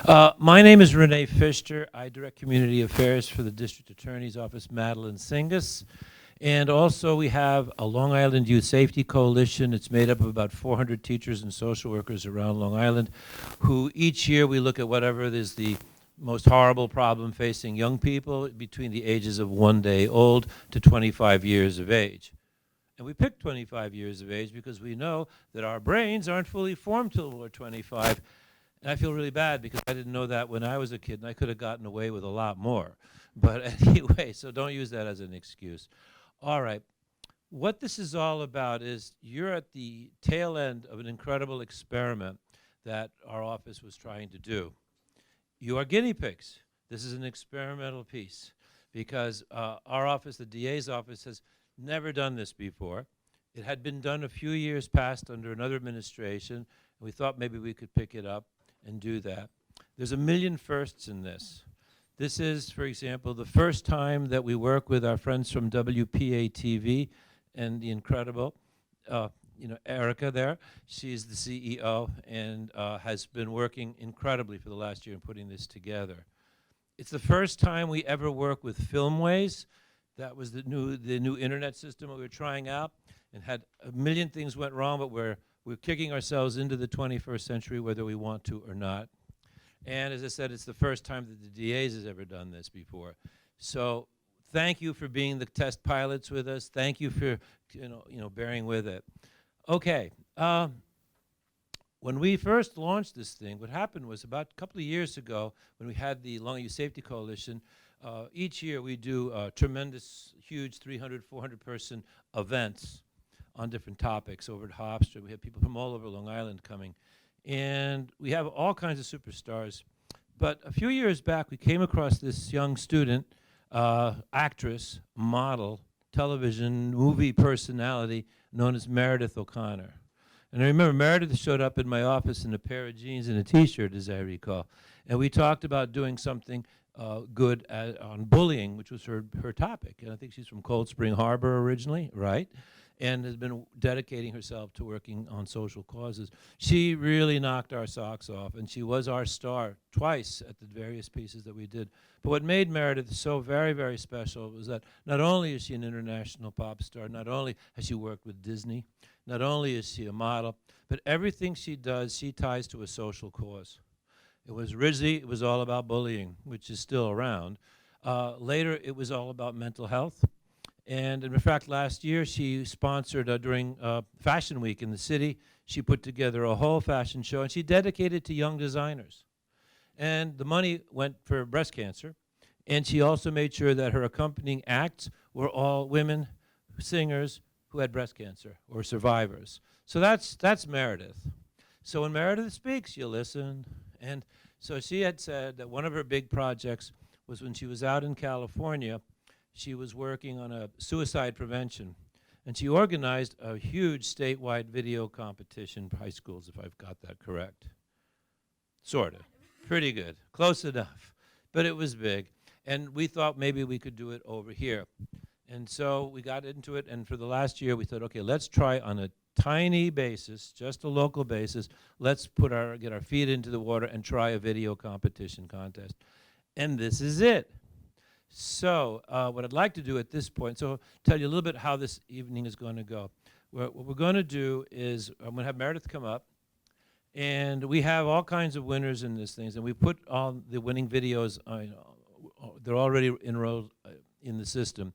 My name is Renee Fischer. I direct community affairs for the District Attorney's Office, Madeline Singas. And also we have a Long Island Youth Safety Coalition. It's made up of about 400 teachers and social workers around Long Island, who each year we look at whatever is the most horrible problem facing young people between the ages of 1 day old to 25 years of age. And we picked 25 years of age because we know that our brains aren't fully formed till we're 25. And I feel really bad because I didn't know that when I was a kid, and I could have gotten away with a lot more. But anyway, so don't use that as an excuse. All right. What this is all about is you're at the tail end of an incredible experiment that our office was trying to do. You are guinea pigs. This is an experimental piece because our office, the DA's office, has never done this before. It had been done a few years past under another administration, and we thought maybe we could pick it up and do that. There's a million firsts in this. This is, for example, the first time that we work with our friends from WPA-TV and the incredible, Erica there. She's the CEO and has been working incredibly for the last year in putting this together. It's the first time we ever work with Filmways. That was the new internet system that we were trying out, and had a million things went wrong, but we're kicking ourselves into the 21st century whether we want to or not. And as I said, it's the first time that the DA's has ever done this before. So thank you for being the test pilots with us. Thank you for bearing with it. Okay. When we first launched this thing, what happened was about a couple of years ago when we had the Long Island Youth Safety Coalition, each year we do tremendous, huge 300, 400 person events on different topics over at Hofstra. We have people from all over Long Island coming. And we have all kinds of superstars. But a few years back, we came across this young student, actress, model, television, movie personality known as Meredith O'Connor. And I remember Meredith showed up in my office in a pair of jeans and a T-shirt, as I recall. And we talked about doing something good on bullying, which was her topic. And I think she's from Cold Spring Harbor originally, right? And has been dedicating herself to working on social causes. She really knocked our socks off, and she was our star twice at the various pieces that we did. But what made Meredith so very, very special was that not only is she an international pop star, not only has she worked with Disney, not only is she a model, but everything she does, she ties to a social cause. It was originally, it was all about bullying, which is still around. Later, it was all about mental health. And in fact, last year, she sponsored during Fashion Week in the city, she put together a whole fashion show, and she dedicated it to young designers. And the money went for breast cancer. And she also made sure that her accompanying acts were all women singers who had breast cancer or survivors. So that's Meredith. So when Meredith speaks, you listen. And so she had said that one of her big projects was when she was out in California, she was working on a suicide prevention. And she organized a huge statewide video competition for high schools, if I've got that correct. Sort of. Pretty good. Close enough. But it was big. And we thought maybe we could do it over here. And so we got into it, and for the last year we thought, okay, let's try on a tiny basis, just a local basis, let's get our feet into the water and try a video competition contest. And this is it. So what I'd like to do at this point, so I'll tell you a little bit how this evening is going to go. What we're going to do is I'm going to have Meredith come up, and we have all kinds of winners in this thing, and we put all the winning videos, they're already enrolled in the system.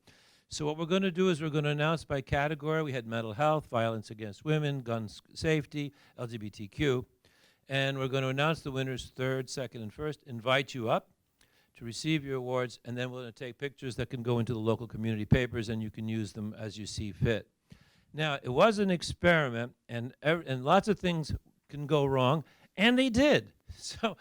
So what we're going to do is we're going to announce by category. We had mental health, violence against women, gun safety, LGBTQ, and we're going to announce the winners third, second, and first, invite you up to receive your awards, and then we're going to take pictures that can go into the local community papers, and you can use them as you see fit. Now, it was an experiment, and lots of things can go wrong, and they did. So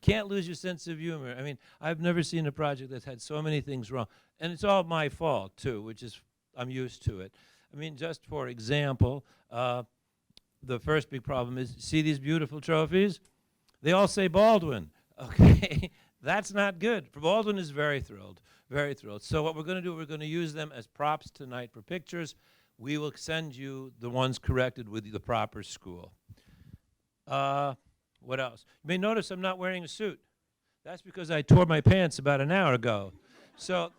can't lose your sense of humor. I mean, I've never seen a project that's had so many things wrong. And it's all my fault, too, which is, I'm used to it. I mean, just for example, the first big problem is, see these beautiful trophies? They all say Baldwin, okay? That's not good. Baldwin is very thrilled, very thrilled. So what we're going to do, we're going to use them as props tonight for pictures. We will send you the ones corrected with the proper school. What else? You may notice I'm not wearing a suit. That's because I tore my pants about an hour ago. So,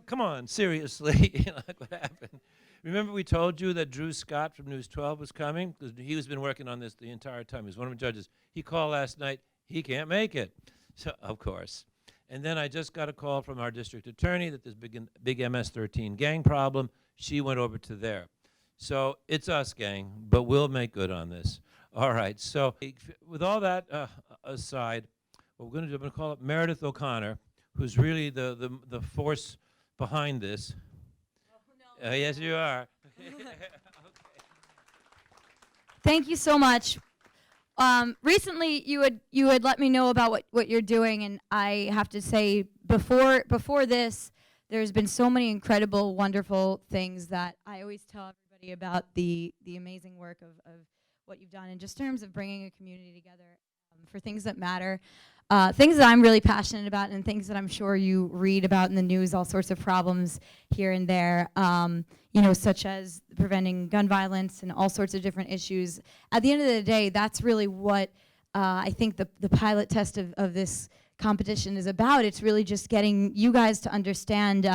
come on, seriously, like what happened. Remember we told you that Drew Scott from News 12 was coming? Because he's been working on this the entire time. He's one of the judges. He called last night. He can't make it. So, of course. And then I just got a call from our district attorney that there's big MS-13 gang problem. She went over to there. So it's us, gang, but we'll make good on this. All right, so with all that aside, what we're going to do, I'm going to call up Meredith O'Connor, who's really the force behind this. Oh, no. Yes, you are. Okay. Thank you so much. Recently, you had let me know about what you're doing, and I have to say, before this, there's been so many incredible, wonderful things that I always tell everybody about the amazing work of what you've done, and just in terms of bringing a community together for things that matter. Things that I'm really passionate about, and things that I'm sure you read about in the news, all sorts of problems here and there, such as preventing gun violence and all sorts of different issues. At the end of the day, that's really what I think the pilot test of this competition is about. It's really just getting you guys to understand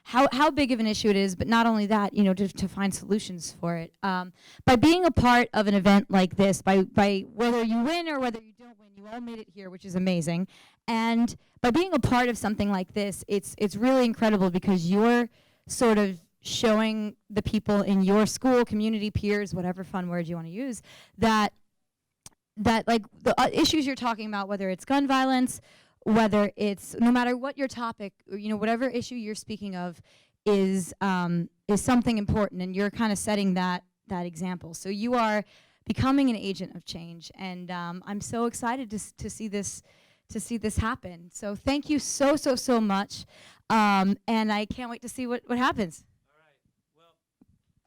how big of an issue it is, but not only that, to find solutions for it. By being a part of an event like this, by whether you win or whether you don't win, you all made it here, which is amazing. And by being a part of something like this, it's really incredible because you're sort of showing the people in your school, community, peers, whatever fun word you want to use, that like the issues you're talking about, whether it's gun violence, whether it's no matter what your topic, or, whatever issue you're speaking of is something important, and you're kind of setting that example. So you are becoming an agent of change, and I'm so excited to see this happen. So thank you so much, and I can't wait to see what happens.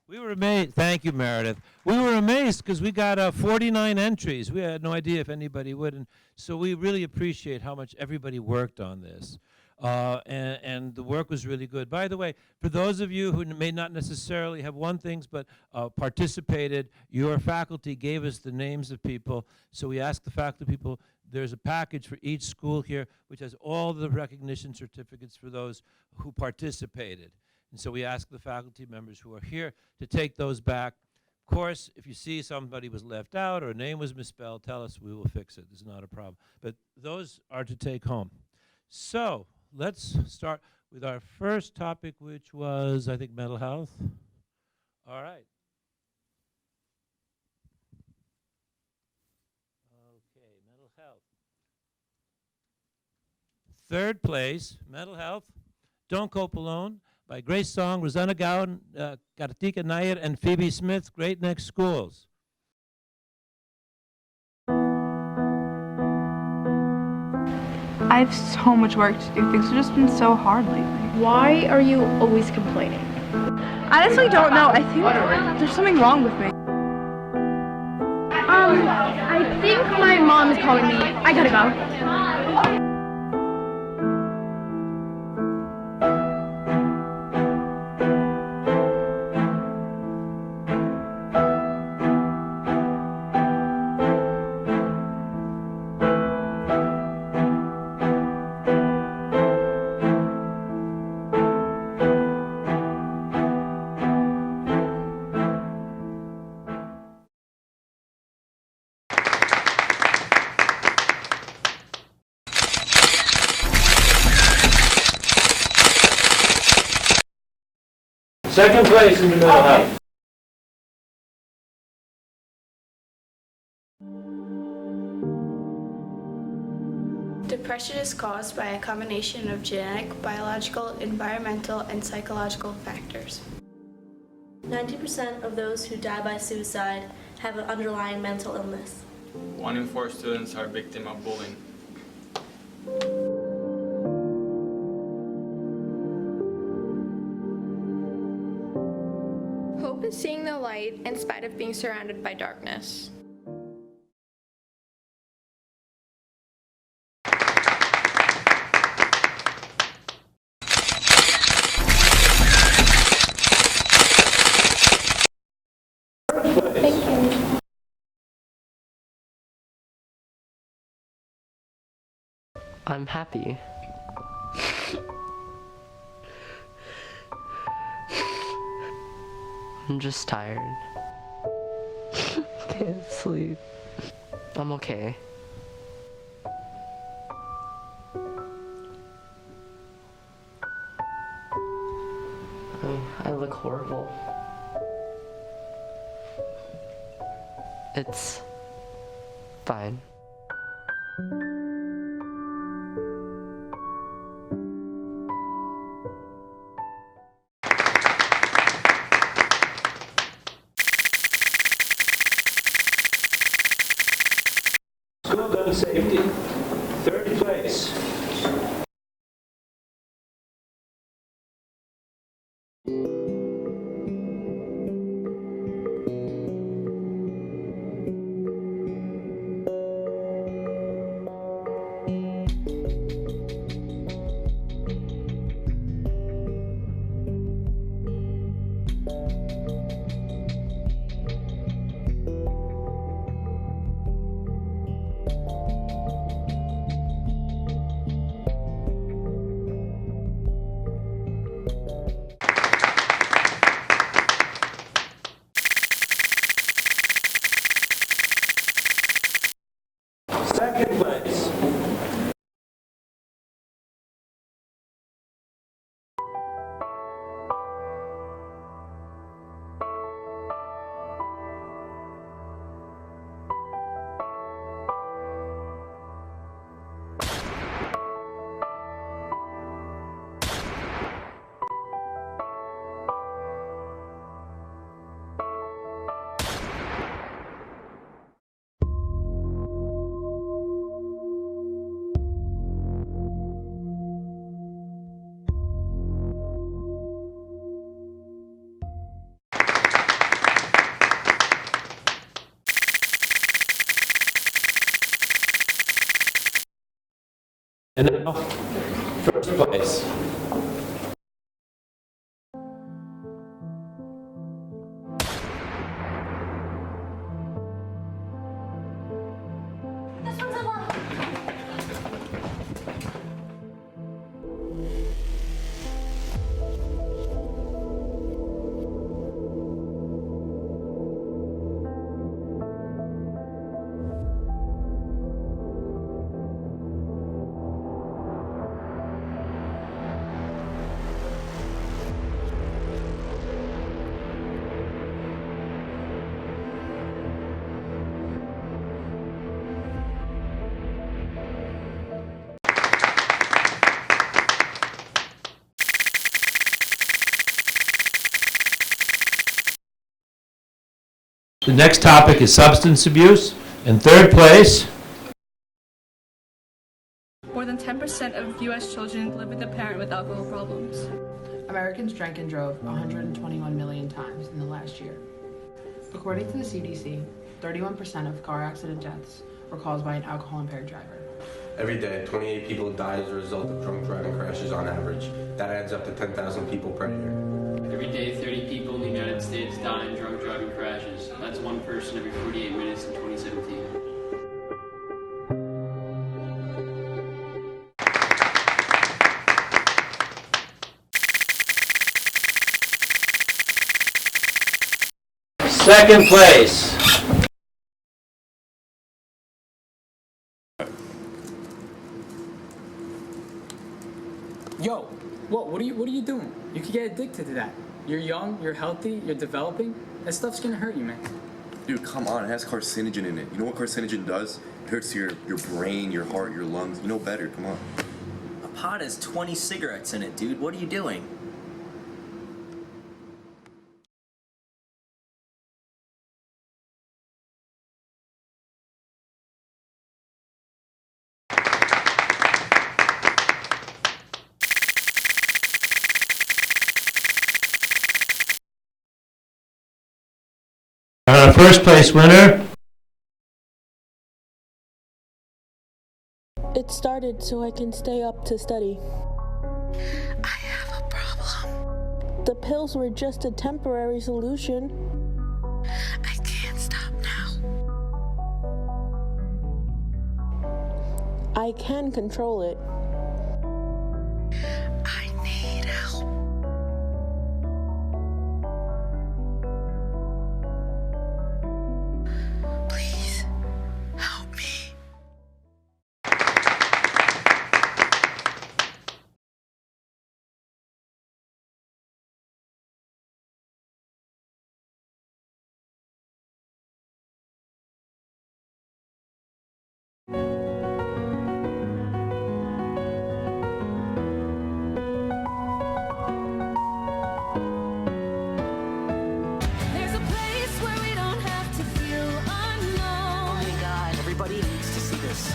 We were amazed. Thank you, Meredith. We were amazed because we got 49 entries. We had no idea if anybody would, and so we really appreciate how much everybody worked on this. And the work was really good. By the way, for those of you who may not necessarily have won things but participated, your faculty gave us the names of people. So we asked the faculty people, there's a package for each school here which has all the recognition certificates for those who participated. And so we ask the faculty members who are here to take those back. Of course, if you see somebody was left out or a name was misspelled, tell us, we will fix it. It's not a problem. But those are to take home. So let's start with our first topic, which was, I think, mental health. All right. Okay, mental health. Third place, mental health. Don't Cope Alone, by Grace Song, Rosanna Gowan, Kartika Nair, and Phoebe Smith, Great Neck Schools. I have so much work to do. Things have just been so hard lately. Why are you always complaining? I honestly don't know. I think there's something wrong with me. I think my mom is calling me. I gotta go. Second place in the mental health. Depression is caused by a combination of genetic, biological, environmental, and psychological factors. 90% of those who die by suicide have an underlying mental illness. 1 in 4 students are victim of bullying. Hope is seeing the light in spite of being surrounded by darkness. I'm happy. I'm just tired. Can't sleep. I'm okay. I look horrible. It's fine. School gun safety, third place. Second place. And now, first place. The next topic is substance abuse. In third place, More than 10% of U.S. children live with a parent with alcohol problems. Americans drank and drove 121 million times in the last year. According to the CDC, 31% of car accident deaths were caused by an alcohol-impaired driver. Every day, 28 people die as a result of drunk driving crashes on average. That adds up to 10,000 people per year. Every day, 30 people in the United States die in drunk driving crashes. That's one person every 48 minutes in 2017. second place. Yo, what are you doing? You could get addicted to that. You're young, you're healthy, you're developing. That stuff's gonna hurt you, man. Dude, come on, it has carcinogen in it. You know what carcinogen does? It hurts your brain, your heart, your lungs. You know better, come on. A pot has 20 cigarettes in it, dude. What are you doing? Our first place winner. It started so I can stay up to study. I have a problem. The pills were just a temporary solution. I can't stop now. I can control it. I need help. Please help me. There's a place where we don't have to feel unknown. Oh my god, everybody needs to see this.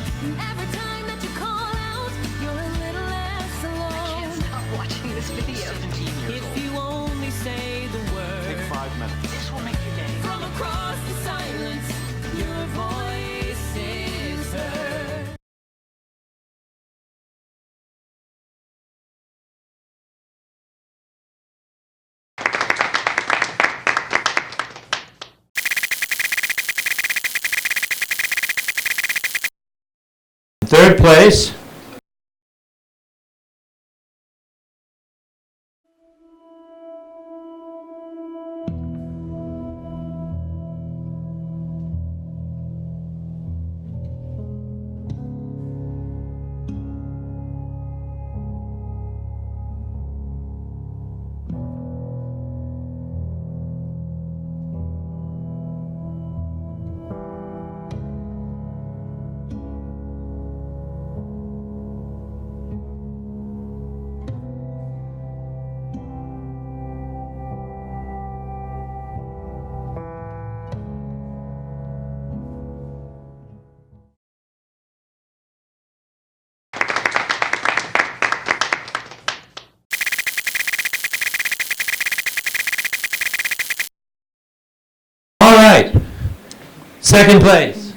Every time that you call out, you're a little less alone. I can't stop watching this video. 17 years old. If you only say the word. Take 5 minutes. This will make your day. From across the silence, your voice is heard. Third place. All right. Second place.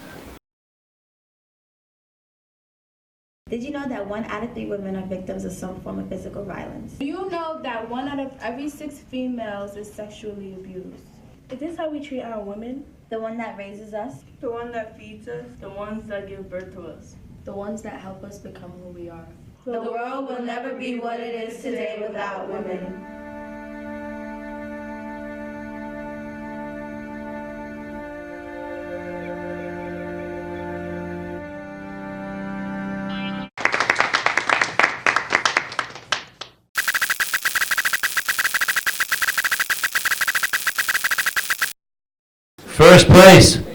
Did you know that 1 out of 3 women are victims of some form of physical violence? Do you know that 1 out of every 6 females is sexually abused? Is this how we treat our women? The one that raises us, The one that feeds us? The ones that give birth to us? The ones that help us become who we are. the world will never be what it is today without women. First place.